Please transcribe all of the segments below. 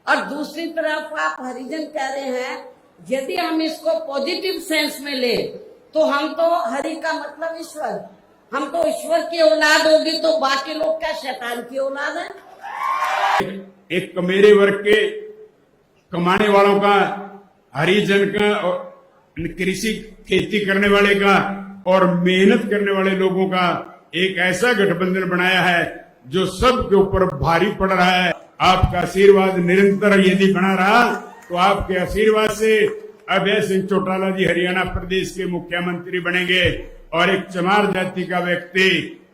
और दूसरी तरफ आप हरिजन कह रहे हैं। यदि हम इसको पॉजिटिव सेंस में ले तो हम तो हरि का मतलब ईश्वर, हम तो ईश्वर की औलाद होगी, तो बाकी लोग क्या शैतान की औलाद है। एक मेरे वर्ग के कमाने वालों का, हरिजन का, और कृषि खेती करने वाले का और मेहनत करने वाले लोगों का एक ऐसा गठबंधन बनाया है जो सबके ऊपर भारी पड़ रहा है। आपका आशीर्वाद निरंतर यदि बना रहा तो आपके आशीर्वाद से अभय सिंह चौटाला जी हरियाणा प्रदेश के मुख्यमंत्री बनेंगे और एक चमार जाति का व्यक्ति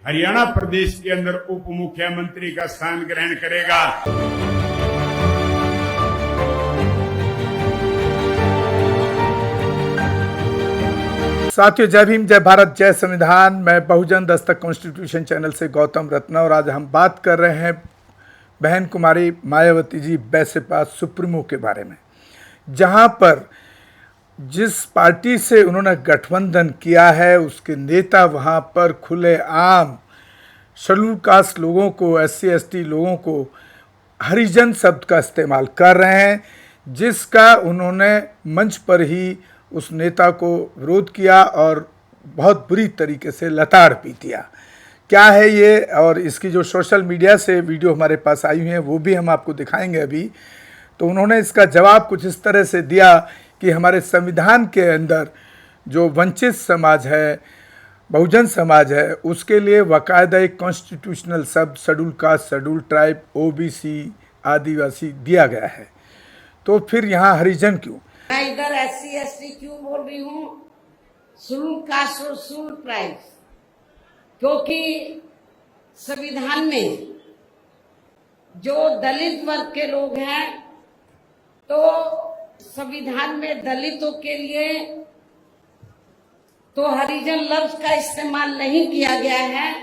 हरियाणा प्रदेश के अंदर उप मुख्यमंत्री का स्थान ग्रहण करेगा। साथियों, जय भीम, जय भारत, जय संविधान। मैं बहुजन दस्तक कॉन्स्टिट्यूशन चैनल से गौतम रत्ना और आज हम बात कर रहे हैं बहन कुमारी मायावती जी बैसेपा सुप्रीमो के बारे में, जहां पर जिस पार्टी से उन्होंने गठबंधन किया है उसके नेता वहां पर खुलेआम शेड्यूल कास्ट लोगों को, SC ST लोगों को हरिजन शब्द का इस्तेमाल कर रहे हैं, जिसका उन्होंने मंच पर ही उस नेता को विरोध किया और बहुत बुरी तरीके से लताड़ पीट दिया। क्या है ये, और इसकी जो सोशल मीडिया से वीडियो हमारे पास आई हुई है वो भी हम आपको दिखाएंगे अभी। तो उन्होंने इसका जवाब कुछ इस तरह से दिया कि हमारे संविधान के अंदर जो वंचित समाज है, बहुजन समाज है, उसके लिए बाकायदा एक कॉन्स्टिट्यूशनल शब्द schedule caste, schedule tribe, OBC, आदिवासी दिया गया है। तो फिर यहाँ हरिजन क्यों? मैं इधर SC ST क्यों बोल रही हूँ, शेड्यूल कास्ट और शेड्यूल ट्राइब? क्योंकि संविधान में जो दलित वर्ग के लोग हैं, तो संविधान में दलितों के लिए तो हरिजन लफ्ज का इस्तेमाल नहीं किया गया है,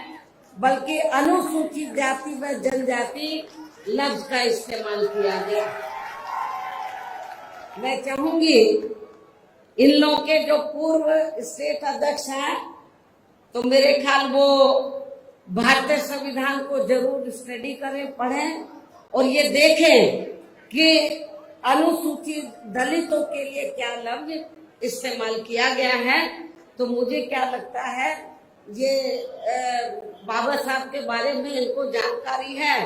बल्कि अनुसूचित जाति व जनजाति लफ्ज का इस्तेमाल किया गया। मैं चाहूंगी इन लोगों के जो पूर्व स्टेट अध्यक्ष हैं, तो मेरे ख्याल वो भारतीय संविधान को जरूर स्टडी करें, पढ़ें और ये देखें कि अनुसूचित दलितों के लिए क्या लफ्ज इस्तेमाल किया गया है। तो मुझे क्या लगता है, ये बाबा साहब के बारे में इनको जानकारी है,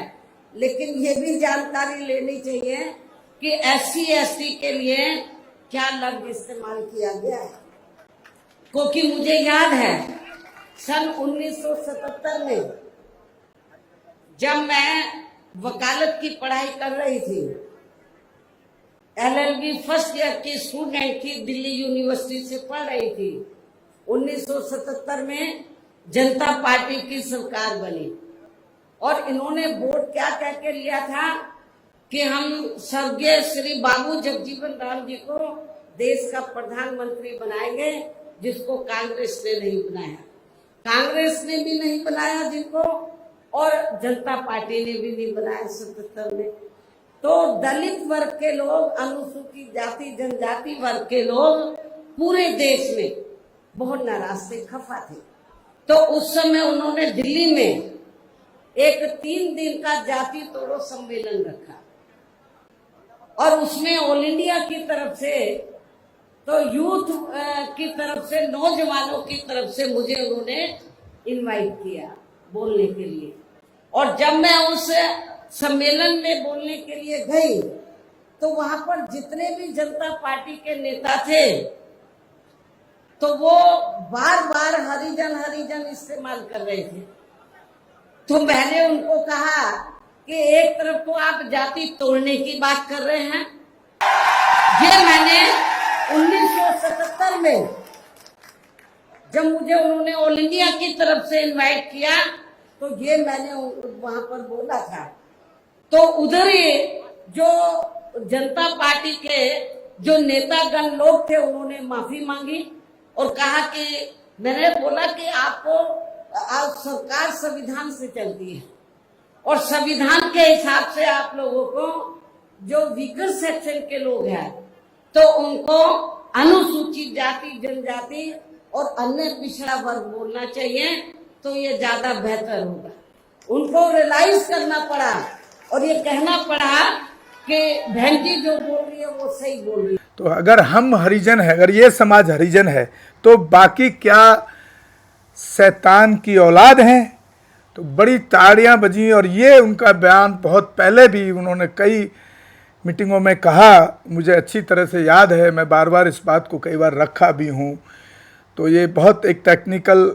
लेकिन ये भी जानकारी लेनी चाहिए कि SC ST के लिए क्या लफ्ज इस्तेमाल किया गया है। क्योंकि मुझे याद है सन 1977 में जब मैं वकालत की पढ़ाई कर रही थी, LLB फर्स्ट ईयर की स्टूडेंट थी, दिल्ली यूनिवर्सिटी से पढ़ रही थी। 1977 में जनता पार्टी की सरकार बनी और इन्होंने वोट क्या कह के लिया था कि हम स्वर्गीय श्री बाबू जगजीवन राम जी को देश का प्रधानमंत्री बनाएंगे, जिसको कांग्रेस ने नहीं बनाया। कांग्रेस ने भी नहीं बनाया जिनको, और जनता पार्टी ने भी नहीं बनाया 77 में। तो दलित वर्ग के लोग, अनुसूचित जाति जनजाति वर्ग के लोग पूरे देश में बहुत नाराज थे, खफा थे। तो उस समय उन्होंने दिल्ली में एक 3 दिन का जाति तोड़ो सम्मेलन रखा और उसमें ऑल इंडिया की तरफ से, तो यूथ की तरफ से, नौजवानों की तरफ से मुझे उन्होंने इनवाइट किया बोलने के लिए। और जब मैं उस सम्मेलन में बोलने के लिए गई तो वहां पर जितने भी जनता पार्टी के नेता थे, तो वो बार बार हरिजन हरिजन इस्तेमाल कर रहे थे। तो मैंने उनको कहा कि एक तरफ तो आप जाति तोड़ने की बात कर रहे हैं, ये मैंने 1977 में जब मुझे उन्होंने ऑल इंडिया की तरफ से इनवाइट किया, तो ये मैंने वहां पर बोला था। तो उधर ही जो जनता पार्टी के जो नेतागण लोग थे, उन्होंने माफी मांगी और कहा कि, मैंने बोला कि आपको, आप सरकार संविधान से चलती है और संविधान के हिसाब से आप लोगों को जो वीकर सेक्शन के लोग हैं, तो उनको अनुसूचित जाति जनजाति और अन्य पिछड़ा वर्ग बोलना चाहिए, तो ये ज्यादा बेहतर होगा। उनको रियलाइज करना पड़ा और ये कहना पड़ा कि बहन जी जो बोल रही है वो सही बोल रही है। तो अगर हम हरिजन है, अगर ये समाज हरिजन है, तो बाकी क्या शैतान की औलाद हैं? तो बड़ी ताड़ियां बजी। और ये उनका बयान बहुत पहले भी उन्होंने कई मीटिंगों में कहा, मुझे अच्छी तरह से याद है, मैं बार बार इस बात को कई बार रखा भी हूँ। तो ये बहुत एक टेक्निकल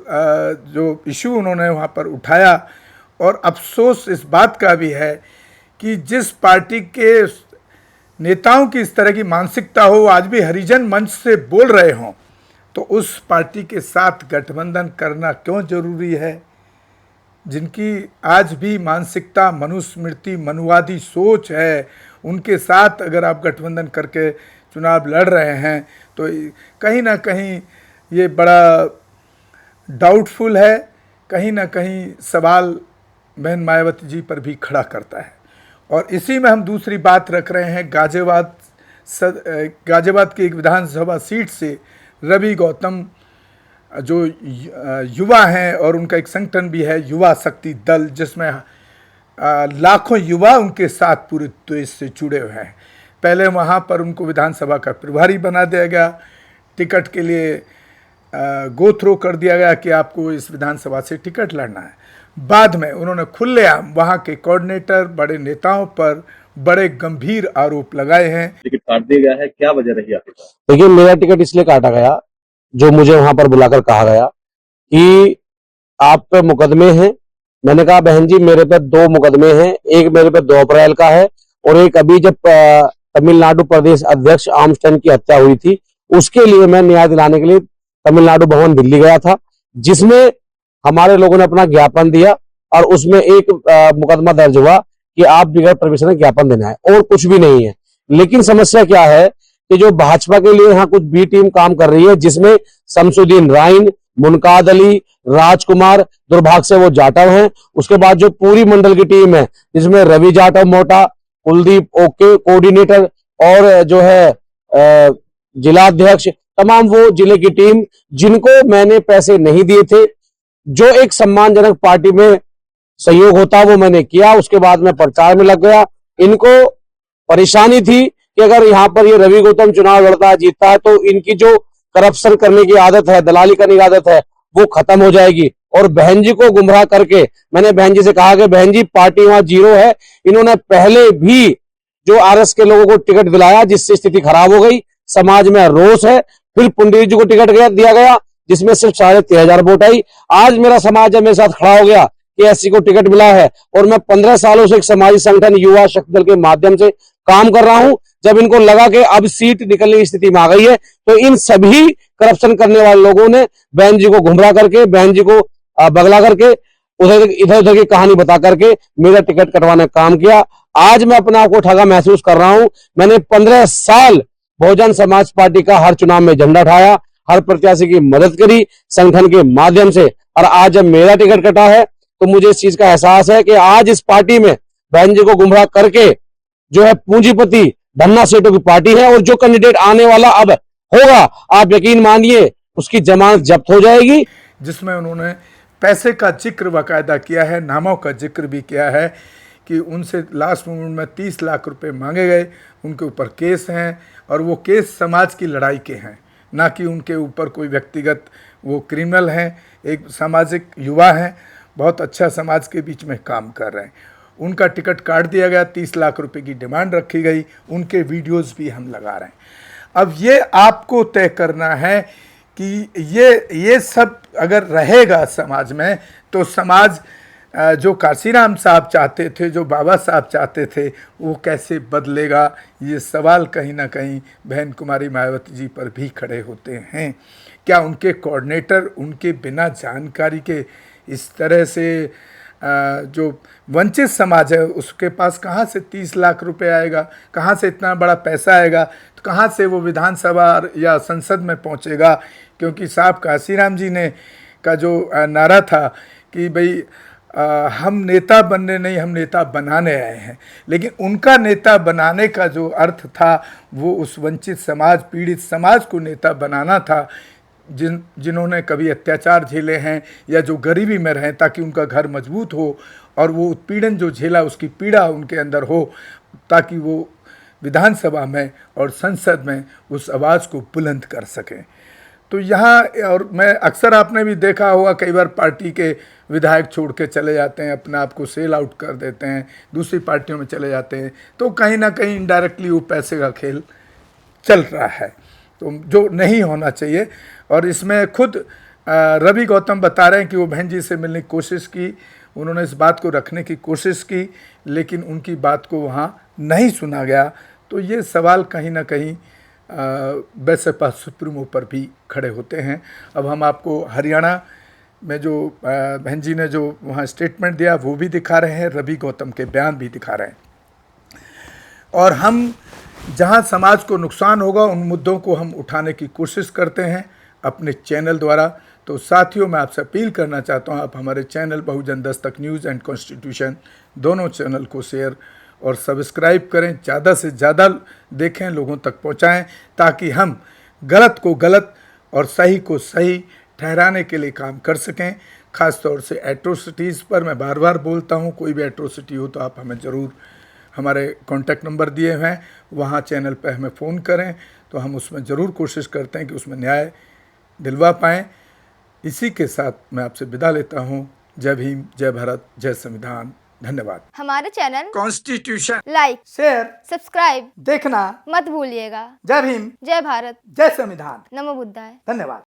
जो इशू उन्होंने वहाँ पर उठाया। और अफसोस इस बात का भी है कि जिस पार्टी के नेताओं की इस तरह की मानसिकता हो, आज भी हरिजन मंच से बोल रहे हों, तो उस पार्टी के साथ गठबंधन करना क्यों जरूरी है? जिनकी आज भी मानसिकता मनुस्मृति मनुवादी सोच है, उनके साथ अगर आप गठबंधन करके चुनाव लड़ रहे हैं तो कहीं ना कहीं ये बड़ा डाउटफुल है, कहीं ना कहीं सवाल बहन मायावती जी पर भी खड़ा करता है। और इसी में हम दूसरी बात रख रहे हैं, गाजियाबाद की एक विधानसभा सीट से रवि गौतम जो युवा हैं, और उनका एक संगठन भी है युवा शक्ति दल, जिसमें लाखों युवा उनके साथ पूरे देश से जुड़े हुए हैं। पहले वहाँ पर उनको विधानसभा का प्रभारी बना दिया गया, टिकट के लिए गो थ्रो कर दिया गया कि आपको इस विधानसभा से टिकट लड़ना है। बाद में उन्होंने खुलेआम वहाँ के कोऑर्डिनेटर, बड़े नेताओं पर बड़े गंभीर आरोप लगाए हैं। टिकट काट दिया गया है, क्या वजह रही आपके पास? देखिए, मेरा टिकट इसलिए काटा गया, जो मुझे वहां पर बुलाकर कहा गया कि आप पे मुकदमे हैं। मैंने कहा बहन जी मेरे पे 2 मुकदमे हैं, एक मेरे पे 2 अप्रैल का है और एक अभी जब तमिलनाडु प्रदेश अध्यक्ष आर्मस्ट्रांग की हत्या हुई थी उसके लिए मैं न्याय दिलाने के लिए तमिलनाडु भवन दिल्ली गया था, जिसमें हमारे लोगों ने अपना ज्ञापन दिया और उसमें एक मुकदमा दर्ज हुआ कि आप बिगैर परमिशन में ज्ञापन देना है, और कुछ भी नहीं है। लेकिन समस्या क्या है कि जो भाजपा के लिए यहाँ कुछ बी टीम काम कर रही है, जिसमें शमसुद्दीन राइन, मुनकाद अली, राजकुमार, दुर्भाग्य से वो जाटव हैं, उसके बाद जो पूरी मंडल की टीम है जिसमें रवि जाटव मोटा, कुलदीप ओके कोऑर्डिनेटर और जो है जिला अध्यक्ष, तमाम वो जिले की टीम जिनको मैंने पैसे नहीं दिए थे, जो एक सम्मानजनक पार्टी में सहयोग होता वो मैंने किया। उसके बाद मैं प्रचार में लग गया। इनको परेशानी थी कि अगर यहाँ पर ये रवि गौतम चुनाव लड़ता है, जीतता है, तो इनकी जो करप्शन करने की आदत है, दलाली करने की आदत है, वो खत्म हो जाएगी। और बहन जी को गुमराह करके मैंने बहन जी से कहा कि बहन जी पार्टी वहां 0 है। इन्होंने पहले भी जो आरएस के लोगों को टिकट दिलाया, जिससे स्थिति खराब हो गई, समाज में रोष है। फिर पुंडरीक जी को टिकट दिया गया जिसमें सिर्फ 13,500 वोट आई। आज मेरा समाज जब मेरे साथ खड़ा हो गया कि एससी को टिकट मिला है, और मैं 15 सालों से एक समाजी संगठन युवा शक्ति दल के माध्यम से काम कर रहा हूं, जब इनको लगा कि अब सीट निकलने की स्थिति में आ गई है, तो इन सभी करप्शन करने वाले लोगों ने बहन जी को गुमराह करके, बहन जी को बगला करके, इधर उधर की कहानी बता करके मेरा टिकट कटवाने का काम किया। आज मैं अपने आप को ठगा महसूस कर रहा हूं। मैंने 15 साल बहुजन समाज पार्टी का हर चुनाव में झंडा उठाया, हर प्रत्याशी की मदद करी संगठन के माध्यम से, और आज जब मेरा टिकट कटा है तो मुझे इस चीज का एहसास है कि आज इस पार्टी में बहन जी को गुमराह करके जो है पूंजीपति धन्ना सेठों की पार्टी है, और जो कैंडिडेट आने वाला अब होगा, आप यकीन मानिए उसकी जमानत जब्त हो जाएगी। जिसमें उन्होंने पैसे का जिक्र बाकायदा किया है, नामों का जिक्र भी किया है कि उनसे लास्ट मोमेंट में 30 लाख रुपए मांगे गए, उनके ऊपर केस हैं, और वो केस समाज की लड़ाई के हैं, ना कि उनके ऊपर कोई व्यक्तिगत वो क्रिमिनल हैं। एक सामाजिक युवा हैं, बहुत अच्छा समाज के बीच में काम कर रहे हैं। उनका टिकट काट दिया गया, 30 लाख रुपए की डिमांड रखी गई, उनके वीडियोस भी हम लगा रहे हैं। अब ये आपको तय करना है कि ये सब अगर रहेगा समाज में, तो समाज जो काशीराम साहब चाहते थे, जो बाबा साहब चाहते थे, वो कैसे बदलेगा? ये सवाल कहीं ना कहीं बहन कुमारी मायावती जी पर भी खड़े होते हैं। क्या उनके कोऑर्डिनेटर उनके बिना जानकारी के इस तरह से जो वंचित समाज है उसके पास कहाँ से 30 लाख रुपए आएगा, कहाँ से इतना बड़ा पैसा आएगा, तो कहाँ से वो विधानसभा या संसद में पहुँचेगा? क्योंकि साहब काशीराम जी ने का जो नारा था कि भाई हम नेता बनने नहीं, हम नेता बनाने आए हैं, लेकिन उनका नेता बनाने का जो अर्थ था वो उस वंचित समाज, पीड़ित समाज को नेता बनाना था, जिन्होंने कभी अत्याचार झेले हैं या जो गरीबी में रहें, ताकि उनका घर मजबूत हो और वो उत्पीड़न जो झेला उसकी पीड़ा उनके अंदर हो, ताकि वो विधानसभा में और संसद में उस आवाज़ को बुलंद कर सकें। तो यहाँ, और मैं अक्सर, आपने भी देखा होगा, कई बार पार्टी के विधायक छोड़ के चले जाते हैं, अपने आप को सेल आउट कर देते हैं, दूसरी पार्टियों में चले जाते हैं, तो कहीं ना कहीं इनडायरेक्टली वो पैसे का खेल चल रहा है, तो जो नहीं होना चाहिए। और इसमें खुद रवि गौतम बता रहे हैं कि वो बहन जी से मिलने की कोशिश की, उन्होंने इस बात को रखने की कोशिश की, लेकिन उनकी बात को वहाँ नहीं सुना गया। तो ये सवाल कहीं ना कहीं बसपा सुप्रीमो पर भी खड़े होते हैं। अब हम आपको हरियाणा में जो बहन जी ने जो वहाँ स्टेटमेंट दिया वो भी दिखा रहे हैं, रवि गौतम के बयान भी दिखा रहे हैं। और हम जहाँ समाज को नुकसान होगा उन मुद्दों को हम उठाने की कोशिश करते हैं अपने चैनल द्वारा। तो साथियों, मैं आपसे अपील करना चाहता हूँ, आप हमारे channel Bahujan Dastak news and constitution दोनों चैनल को शेयर और सब्सक्राइब करें, ज़्यादा से ज़्यादा देखें, लोगों तक पहुँचाएं, ताकि हम गलत को गलत और सही को सही ठहराने के लिए काम कर सकें। ख़ास तौर से एट्रोसिटीज़ पर मैं बार बार बोलता हूँ, कोई भी एट्रोसिटी हो तो आप हमें ज़रूर, हमारे कॉन्टैक्ट नंबर दिए हुए हैं, वहाँ चैनल पर हमें फ़ोन करें, तो हम उसमें ज़रूर कोशिश करते हैं कि उसमें न्याय दिलवा पाएँ। इसी के साथ मैं आपसे विदा लेता हूँ। जय भीम, जय भारत, जय संविधान। धन्यवाद। हमारे channel constitution like, share, subscribe देखना मत भूलिएगा। जय भीम, जय भारत, जय संविधान। नमो बुद्धाय। धन्यवाद।